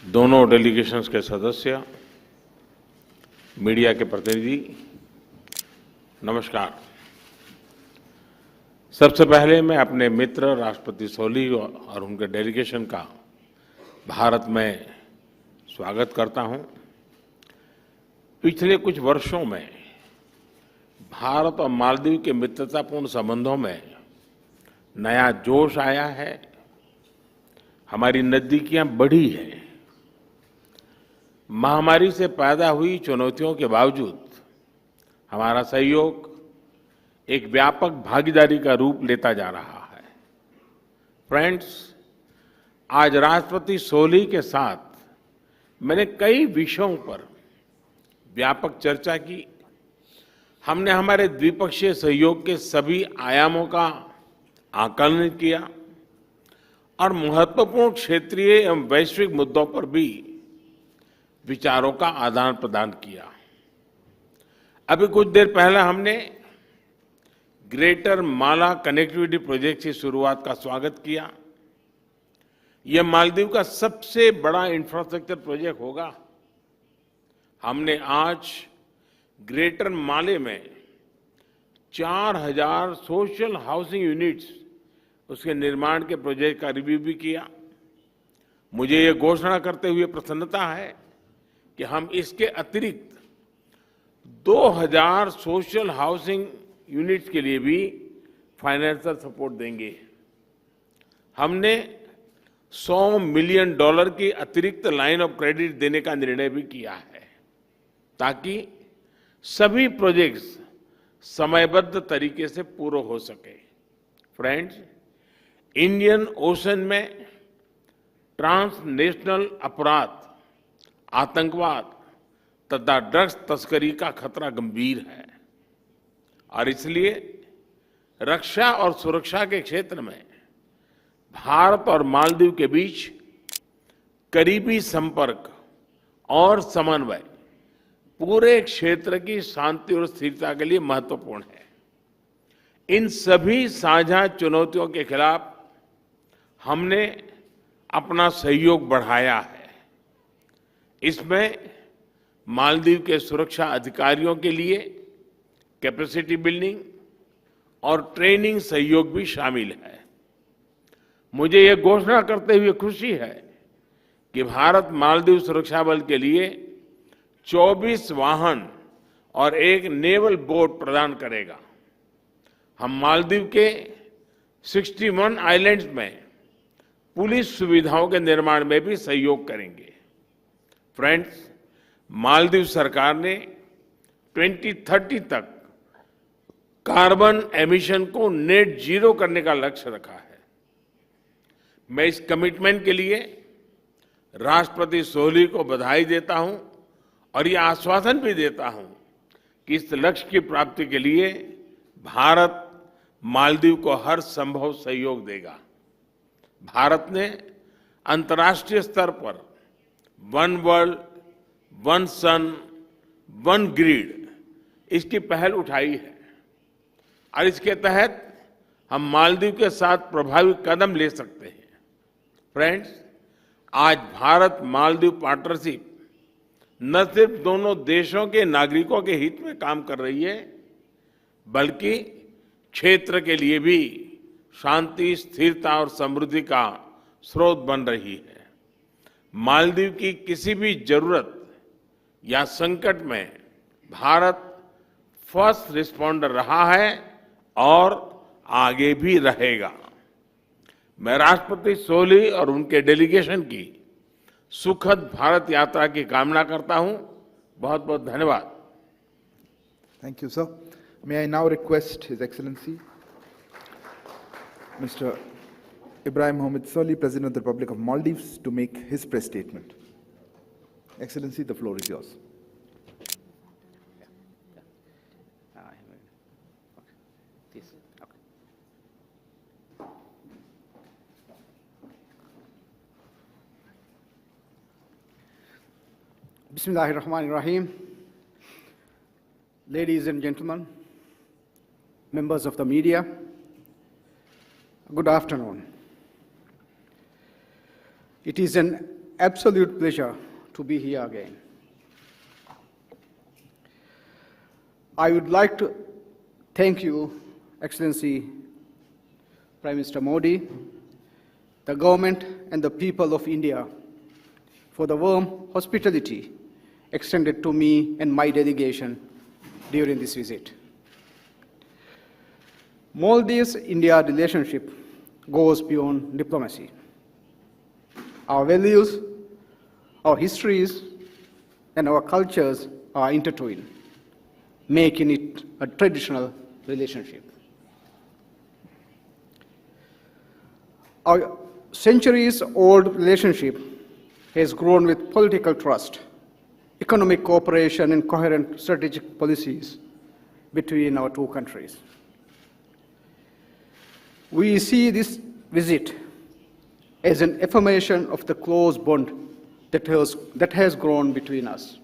दोनों डेलीगेशंस के सदस्य, मीडिया के प्रतिनिधि, नमस्कार। सबसे पहले मैं अपने मित्र राष्ट्रपति सोली और उनके डेलीगेशन का भारत में स्वागत करता हूं। पिछले कुछ वर्षों में भारत और मालदीव के मित्रतापूर्ण संबंधों में नया जोश आया है। हमारी नजदीकियां बढ़ी हैं। महामारी से पैदा हुई चुनौतियों के बावजूद हमारा सहयोग एक व्यापक भागीदारी का रूप लेता जा रहा है। फ्रेंड्स, आज राष्ट्रपति सोली के साथ मैंने कई विषयों पर व्यापक चर्चा की। हमने हमारे द्विपक्षीय सहयोग के सभी आयामों का आकलन किया और महत्वपूर्ण क्षेत्रीय एवं वैश्विक मुद्दों पर भी विचारों का आदान प्रदान किया। अभी कुछ देर पहले हमने ग्रेटर माला कनेक्टिविटी प्रोजेक्ट की शुरुआत का स्वागत किया। यह मालदीव का सबसे बड़ा इंफ्रास्ट्रक्चर प्रोजेक्ट होगा। हमने आज ग्रेटर माले में 4000 सोशल हाउसिंग यूनिट्स उसके निर्माण के प्रोजेक्ट का रिव्यू भी किया। मुझे ये घोषणा करते हुए प्रसन्नता है कि हम इसके अतिरिक्त 2000 सोशल हाउसिंग यूनिट्स के लिए भी फाइनेंशियल सपोर्ट देंगे। हमने $100 मिलियन की अतिरिक्त लाइन ऑफ क्रेडिट देने का निर्णय भी किया है ताकि सभी प्रोजेक्ट्स समयबद्ध तरीके से पूरे हो सके। फ्रेंड्स, इंडियन ओशन में ट्रांसनेशनल अपराध, आतंकवाद तथा ड्रग्स तस्करी का खतरा गंभीर है और इसलिए रक्षा और सुरक्षा के क्षेत्र में भारत और मालदीव के बीच करीबी संपर्क और समन्वय पूरे क्षेत्र की शांति और स्थिरता के लिए महत्वपूर्ण है। इन सभी साझा चुनौतियों के खिलाफ हमने अपना सहयोग बढ़ाया है। इसमें मालदीव के सुरक्षा अधिकारियों के लिए कैपेसिटी बिल्डिंग और ट्रेनिंग सहयोग भी शामिल है। मुझे यह घोषणा करते हुए खुशी है कि भारत मालदीव सुरक्षा बल के लिए 24 वाहन और एक नेवल बोट प्रदान करेगा। हम मालदीव के 61 आइलैंड्स में पुलिस सुविधाओं के निर्माण में भी सहयोग करेंगे। फ्रेंड्स, मालदीव सरकार ने 2030 तक कार्बन एमिशन को नेट जीरो करने का लक्ष्य रखा है। मैं इस कमिटमेंट के लिए राष्ट्रपति सोली को बधाई देता हूं और ये आश्वासन भी देता हूं कि इस लक्ष्य की प्राप्ति के लिए भारत मालदीव को हर संभव सहयोग देगा। भारत ने अंतर्राष्ट्रीय स्तर पर वन वर्ल्ड, वन सन, वन ग्रिड इसकी पहल उठाई है और इसके तहत हम मालदीव के साथ प्रभावी कदम ले सकते हैं। फ्रेंड्स, आज भारत मालदीव पार्टनरशिप न सिर्फ दोनों देशों के नागरिकों के हित में काम कर रही है बल्कि क्षेत्र के लिए भी शांति, स्थिरता और समृद्धि का स्रोत बन रही है। मालदीव की किसी भी जरूरत या संकट में भारत फर्स्ट रिस्पॉन्डर रहा है और आगे भी रहेगा। मैं राष्ट्रपति सोली और उनके डेलीगेशन की सुखद भारत यात्रा की कामना करता हूं। बहुत बहुत धन्यवाद। Thank you, sir. May I now request His Excellency Mr. Ibrahim Solih, President of the Republic of Maldives, to make his press statement. Excellency, the floor is yours. Bismillahirrahmanirrahim. Ladies and gentlemen, members of the media, good afternoon. It is an absolute pleasure to be here again. I would like to thank you, Excellency Prime Minister Modi, the government and the people of India for the warm hospitality extended to me and my delegation during this visit. Maldives-India relationship goes beyond diplomacy. Our values, our histories, and our cultures are intertwined, making it a traditional relationship. Our centuries-old relationship has grown with political trust, economic cooperation, and coherent strategic policies between our two countries. We see this visit as an affirmation of the close bond that has grown between us.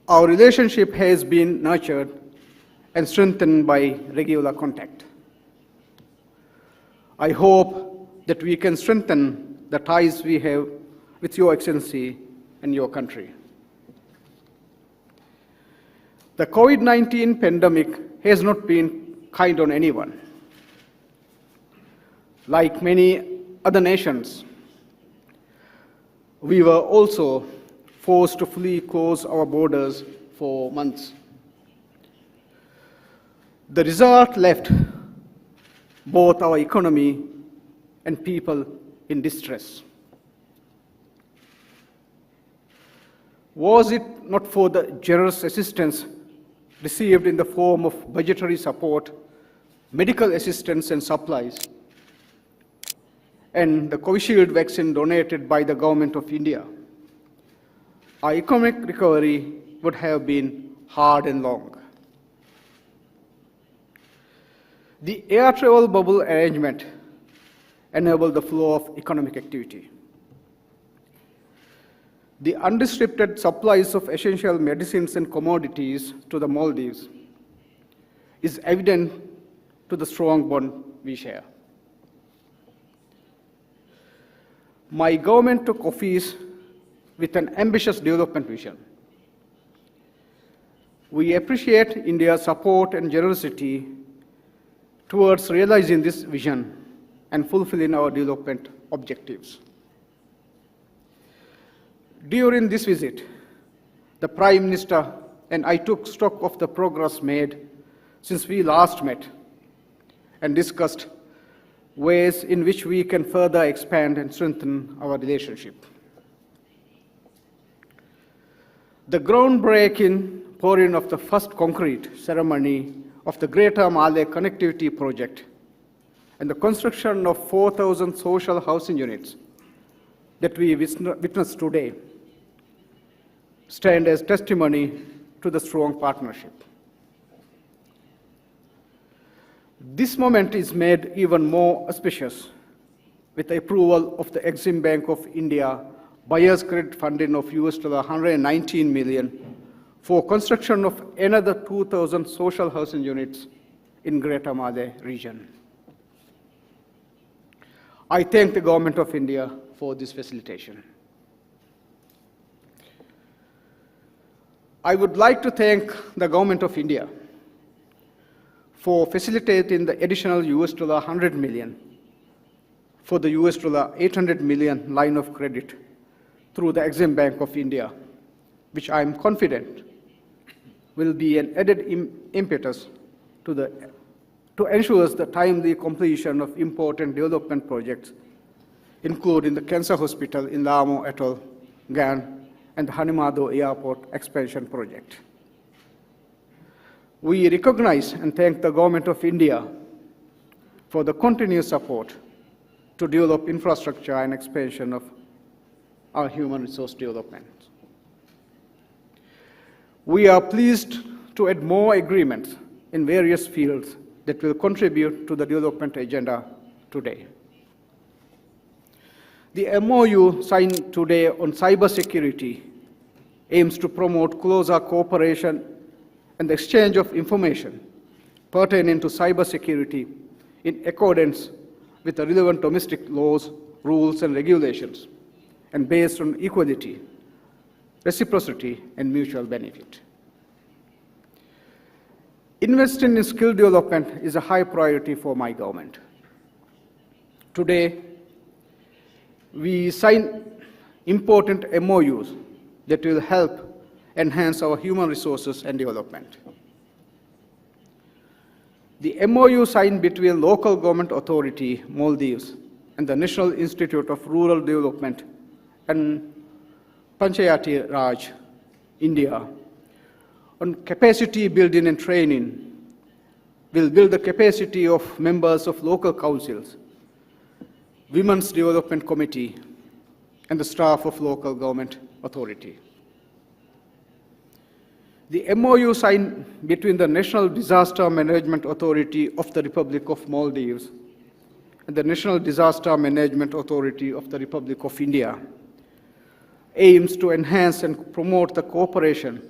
Our relationship has been nurtured and strengthened by regular contact. I hope that we can strengthen the ties we have with Your Excellency and your country. The COVID-19 pandemic has not been kind on anyone. Like many other nations, we were also forced to fully close our borders for months. The result left both our economy and people in distress. Was it not for the generous assistance received in the form of budgetary support, medical assistance and supplies, and the Covishield vaccine donated by the Government of India, our economic recovery would have been hard and long. The air travel bubble arrangement enabled the flow of economic activity. The unrestricted supplies of essential medicines and commodities to the Maldives is evident to the strong bond we share. My government took office with an ambitious development vision. We appreciate India's support and generosity towards realizing this vision and fulfilling our development objectives. During this visit, the Prime Minister and I took stock of the progress made since we last met and discussed ways in which we can further expand and strengthen our relationship. The groundbreaking pouring of the first concrete ceremony of the Greater Malay Connectivity Project and the construction of 4,000 social housing units that we witnessed today stand as testimony to the strong partnership. This moment is made even more auspicious with the approval of the Exim Bank of India buyer's credit funding of $119 million for construction of another 2,000 social housing units in Greater Malay region. I thank the Government of India for this facilitation. I would like to thank the Government of India for facilitating the additional $100 million for the $800 million line of credit through the Exim Bank of India, which I am confident will be an added impetus to ensure the timely completion of important development projects, including the cancer hospital in Lamo Atoll, Gan, and the Hanimado Airport expansion project. We recognize and thank the Government of India for the continuous support to develop infrastructure and expansion of our human resource development. We are pleased to add more agreements in various fields that will contribute to the development agenda today. The MOU signed today on cybersecurity aims to promote closer cooperation and the exchange of information pertaining to cybersecurity in accordance with the relevant domestic laws rules, and regulations, and based on equality, reciprocity, and mutual benefit. Investing in skill development is a high priority for my government. Today, we sign important MOUs that will help enhance our human resources and development. The MOU signed between local government authority, Maldives, and the National Institute of Rural Development and Panchayati Raj, India, on capacity building and training will build the capacity of members of local councils, Women's Development Committee, and the staff of local government authority. The MOU signed between the National Disaster Management Authority of the Republic of Maldives and the National Disaster Management Authority of the Republic of India aims to enhance and promote the cooperation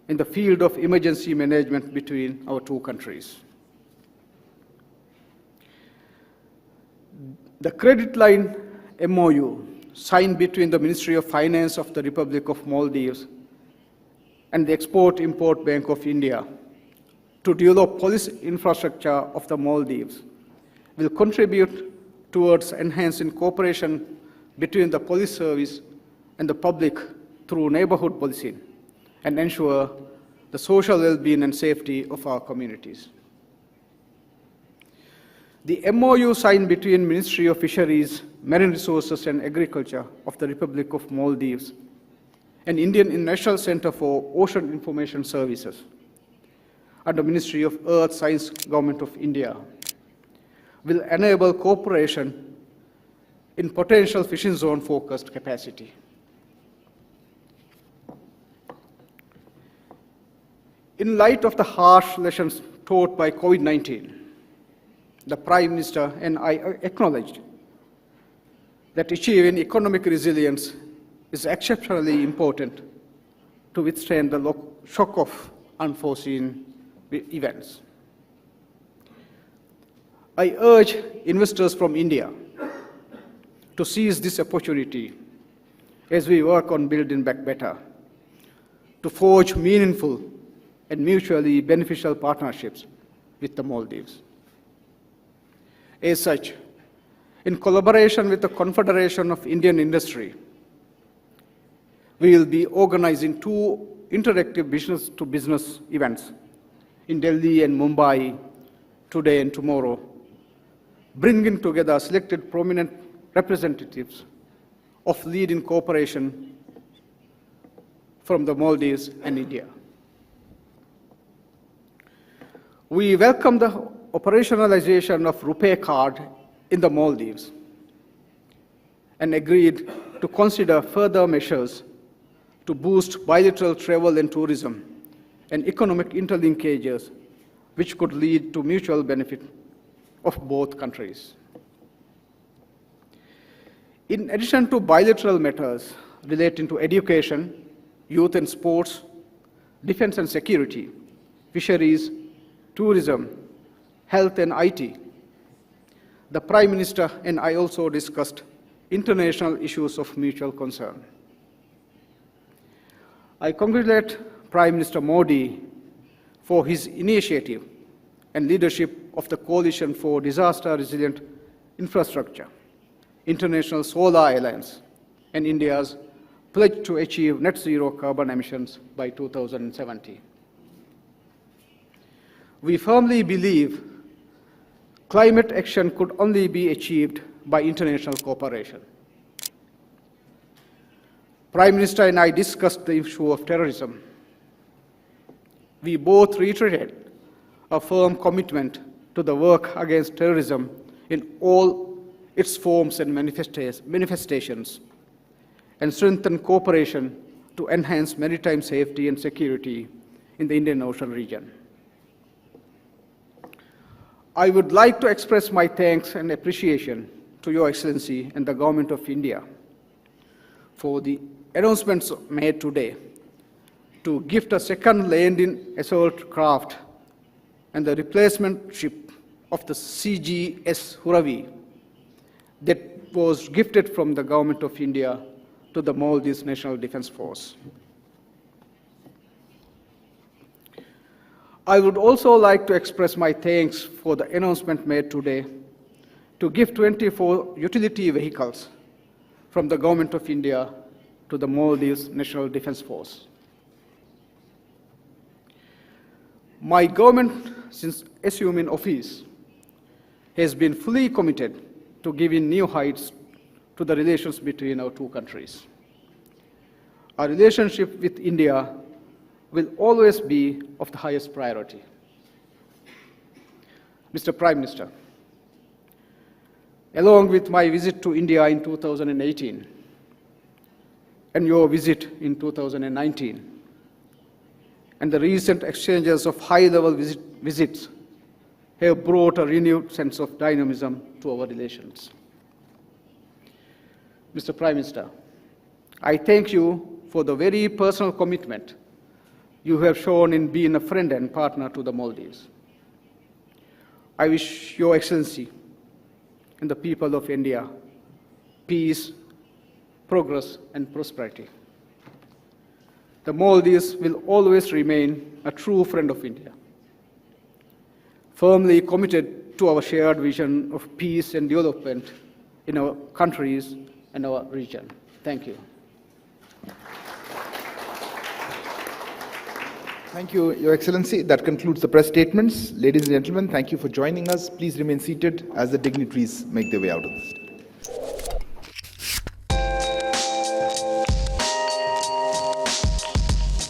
in the field of emergency management between our two countries. The credit line MOU signed between the Ministry of Finance of the Republic of Maldives and the Export-Import Bank of India to develop police infrastructure of the Maldives will contribute towards enhancing cooperation between the police service and the public through neighborhood policing and ensure the social well-being and safety of our communities. The MOU signed between Ministry of Fisheries, Marine Resources and Agriculture of the Republic of Maldives and Indian National Center for Ocean Information Services and the Ministry of Earth Science Government of India will enable cooperation in potential fishing zone focused capacity. In light of the harsh lessons taught by COVID-19, the Prime Minister and I acknowledged that achieving economic resilience is exceptionally important to withstand the shock of unforeseen events. I urge investors from India to seize this opportunity as we work on building back better, to forge meaningful and mutually beneficial partnerships with the Maldives. As such, in collaboration with the Confederation of Indian Industry, we will be organizing 2 interactive business-to-business events in Delhi and Mumbai today and tomorrow, bringing together selected prominent representatives of leading cooperation from the Maldives and India. We welcome the operationalization of RuPay card in the Maldives and agreed to consider further measures to boost bilateral travel and tourism and economic interlinkages, which could lead to mutual benefit of both countries. In addition to bilateral matters relating to education, youth and sports, defense and security, fisheries, tourism, health and IT, the Prime Minister and I also discussed international issues of mutual concern. I congratulate Prime Minister Modi for his initiative and leadership of the Coalition for Disaster Resilient Infrastructure, International Solar Alliance, and India's pledge to achieve net zero carbon emissions by 2070. We firmly believe climate action could only be achieved by international cooperation. Prime Minister and I discussed the issue of terrorism. We both reiterated a firm commitment to the work against terrorism in all its forms and manifestations, and strengthen cooperation to enhance maritime safety and security in the Indian Ocean region. I would like to express my thanks and appreciation to Your Excellency and the Government of India for the announcements made today to gift a second landing assault craft and the replacement ship of the CGS Huravi that was gifted from the Government of India to the Maldives National Defense Force. I would also like to express my thanks for the announcement made today to give 24 utility vehicles from the Government of India to the Maldives National Defense Force. My government, since assuming office, has been fully committed to giving new heights to the relations between our two countries. Our relationship with India will always be of the highest priority. Mr. Prime Minister, along with my visit to India in 2018 and your visit in 2019, and the recent exchanges of high-level visits have brought a renewed sense of dynamism to our relations. Mr. Prime Minister, I thank you for the very personal commitment you have shown in being a friend and partner to the Maldives. I wish Your Excellency and the people of India peace, progress, and prosperity. The Maldives will always remain a true friend of India, firmly committed to our shared vision of peace and development in our countries and our region. Thank you. Thank you, Your Excellency. That concludes the press statements. Ladies and gentlemen, thank you for joining us. Please remain seated as the dignitaries make their way out of the stage.